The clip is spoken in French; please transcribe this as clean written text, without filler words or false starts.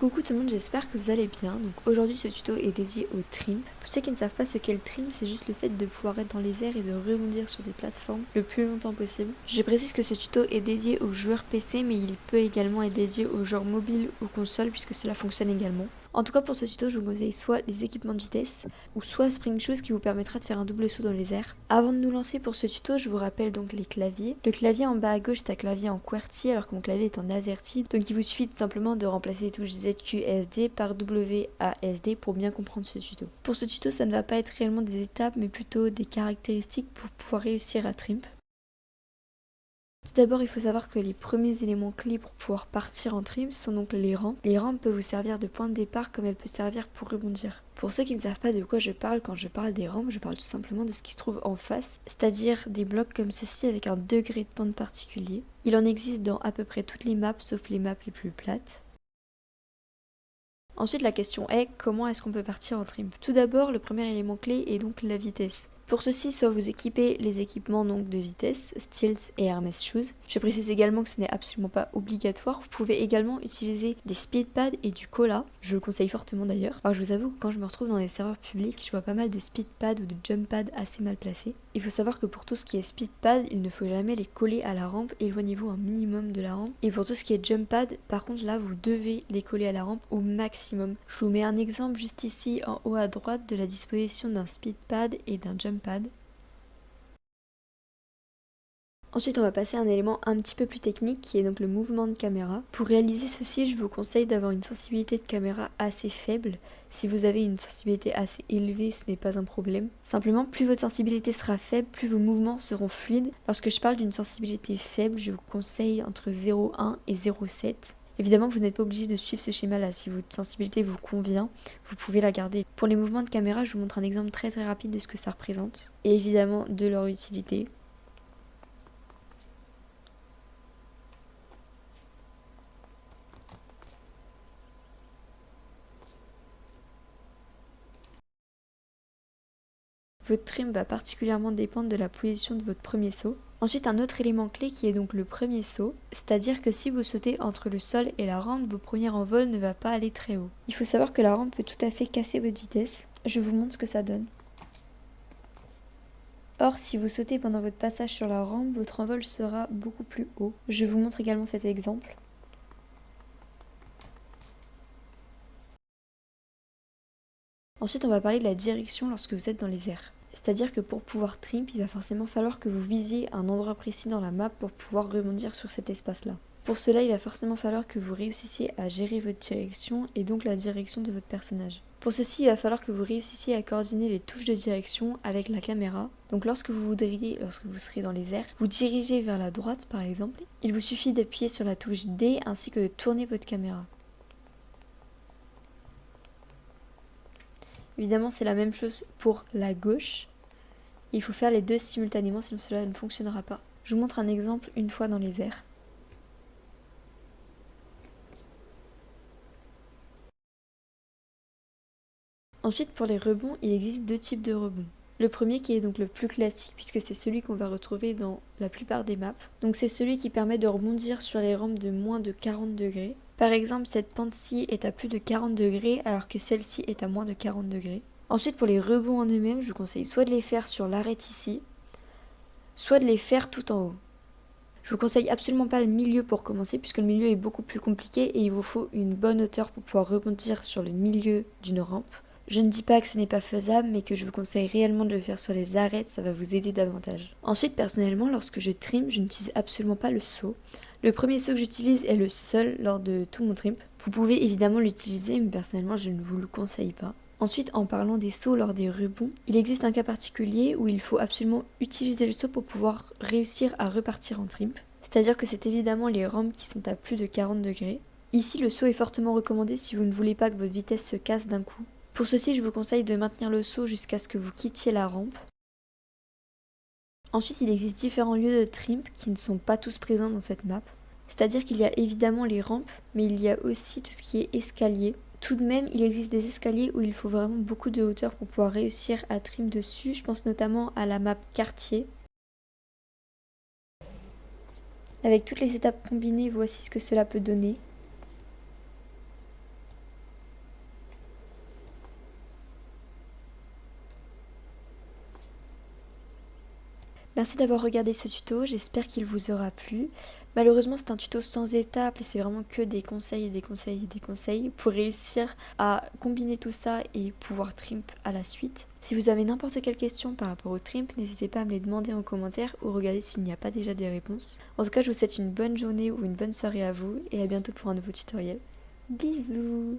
Coucou tout le monde, j'espère que vous allez bien. Donc aujourd'hui ce tuto est dédié au trim. Pour ceux qui ne savent pas ce qu'est le trim, c'est juste le fait de pouvoir être dans les airs et de rebondir sur des plateformes le plus longtemps possible. Je précise que ce tuto est dédié aux joueurs PC, mais il peut également être dédié aux joueurs mobiles ou consoles puisque cela fonctionne également. En tout cas pour ce tuto, je vous conseille soit les équipements de vitesse ou soit Spring Shoes qui vous permettra de faire un double saut dans les airs. Avant de nous lancer pour ce tuto, je vous rappelle donc les claviers. Le clavier en bas à gauche est un clavier en QWERTY alors que mon clavier est en AZERTY. Donc il vous suffit tout simplement de remplacer les touches ZQSD par WASD pour bien comprendre ce tuto. Pour ce tuto, ça ne va pas être réellement des étapes mais plutôt des caractéristiques pour pouvoir réussir à trim. Tout d'abord, il faut savoir que les premiers éléments clés pour pouvoir partir en trim sont donc les rampes. Les rampes peuvent vous servir de point de départ comme elles peuvent servir pour rebondir. Pour ceux qui ne savent pas de quoi je parle quand je parle des rampes, je parle tout simplement de ce qui se trouve en face, c'est-à-dire des blocs comme ceci avec un degré de pente particulier. Il en existe dans à peu près toutes les maps sauf les maps les plus plates. Ensuite, la question est comment est-ce qu'on peut partir en trim? Tout d'abord, le premier élément clé est donc la vitesse. Pour ceci, soit vous équipez les équipements donc de vitesse, Stilts et Hermes Shoes. Je précise également que ce n'est absolument pas obligatoire. Vous pouvez également utiliser des speed pads et du cola. Je le conseille fortement d'ailleurs. Alors je vous avoue que quand je me retrouve dans les serveurs publics, je vois pas mal de speed pads ou de jump pads assez mal placés. Il faut savoir que pour tout ce qui est speed pad, il ne faut jamais les coller à la rampe. Éloignez-vous un minimum de la rampe. Et pour tout ce qui est jump pad, par contre là, vous devez les coller à la rampe au maximum. Je vous mets un exemple juste ici en haut à droite de la disposition d'un speed pad et d'un jump pad. Ensuite, on va passer à un élément un petit peu plus technique qui est donc le mouvement de caméra. Pour réaliser ceci, je vous conseille d'avoir une sensibilité de caméra assez faible. Si vous avez une sensibilité assez élevée, ce n'est pas un problème. Simplement, plus votre sensibilité sera faible, plus vos mouvements seront fluides. Lorsque je parle d'une sensibilité faible, je vous conseille entre 0,1 et 0,7. Évidemment, vous n'êtes pas obligé de suivre ce schéma-là. Si votre sensibilité vous convient, vous pouvez la garder. Pour les mouvements de caméra, je vous montre un exemple très rapide de ce que ça représente. Et évidemment, de leur utilité. Votre trim va particulièrement dépendre de la position de votre premier saut. Ensuite, un autre élément clé qui est donc le premier saut, c'est-à-dire que si vous sautez entre le sol et la rampe, vos premiers envols ne va pas aller très haut. Il faut savoir que la rampe peut tout à fait casser votre vitesse. Je vous montre ce que ça donne. Or, si vous sautez pendant votre passage sur la rampe, votre envol sera beaucoup plus haut. Je vous montre également cet exemple. Ensuite, on va parler de la direction lorsque vous êtes dans les airs. C'est-à-dire que pour pouvoir trim, il va forcément falloir que vous visiez un endroit précis dans la map pour pouvoir rebondir sur cet espace-là. Pour cela, il va forcément falloir que vous réussissiez à gérer votre direction et donc la direction de votre personnage. Pour ceci, il va falloir que vous réussissiez à coordonner les touches de direction avec la caméra. Donc lorsque vous serez dans les airs, vous dirigez vers la droite par exemple, il vous suffit d'appuyer sur la touche D ainsi que de tourner votre caméra. Évidemment, c'est la même chose pour la gauche. Il faut faire les deux simultanément, sinon cela ne fonctionnera pas. Je vous montre un exemple une fois dans les airs. Ensuite, pour les rebonds, il existe deux types de rebonds. Le premier qui est donc le plus classique puisque c'est celui qu'on va retrouver dans la plupart des maps. Donc c'est celui qui permet de rebondir sur les rampes de moins de 40 degrés. Par exemple, cette pente-ci est à plus de 40 degrés alors que celle-ci est à moins de 40 degrés. Ensuite, pour les rebonds en eux-mêmes, je vous conseille soit de les faire sur l'arête ici, soit de les faire tout en haut. Je vous conseille absolument pas le milieu pour commencer puisque le milieu est beaucoup plus compliqué et il vous faut une bonne hauteur pour pouvoir rebondir sur le milieu d'une rampe. Je ne dis pas que ce n'est pas faisable, mais que je vous conseille réellement de le faire sur les arêtes, ça va vous aider davantage. Ensuite, personnellement, lorsque je trim, je n'utilise absolument pas le saut. Le premier saut que j'utilise est le seul lors de tout mon trim. Vous pouvez évidemment l'utiliser, mais personnellement, je ne vous le conseille pas. Ensuite, en parlant des sauts lors des rebonds, il existe un cas particulier où il faut absolument utiliser le saut pour pouvoir réussir à repartir en trim. C'est-à-dire que c'est évidemment les rampes qui sont à plus de 40 degrés. Ici, le saut est fortement recommandé si vous ne voulez pas que votre vitesse se casse d'un coup. Pour ceci, je vous conseille de maintenir le saut jusqu'à ce que vous quittiez la rampe. Ensuite, il existe différents lieux de trim qui ne sont pas tous présents dans cette map. C'est-à-dire qu'il y a évidemment les rampes, mais il y a aussi tout ce qui est escalier. Tout de même, il existe des escaliers où il faut vraiment beaucoup de hauteur pour pouvoir réussir à trim dessus. Je pense notamment à la map quartier. Avec toutes les étapes combinées, voici ce que cela peut donner. Merci d'avoir regardé ce tuto, j'espère qu'il vous aura plu. Malheureusement c'est un tuto sans étapes et c'est vraiment que des conseils et des conseils et des conseils pour réussir à combiner tout ça et pouvoir trimp à la suite. Si vous avez n'importe quelle question par rapport au trimp, n'hésitez pas à me les demander en commentaire ou regarder s'il n'y a pas déjà des réponses. En tout cas je vous souhaite une bonne journée ou une bonne soirée à vous et à bientôt pour un nouveau tutoriel. Bisous.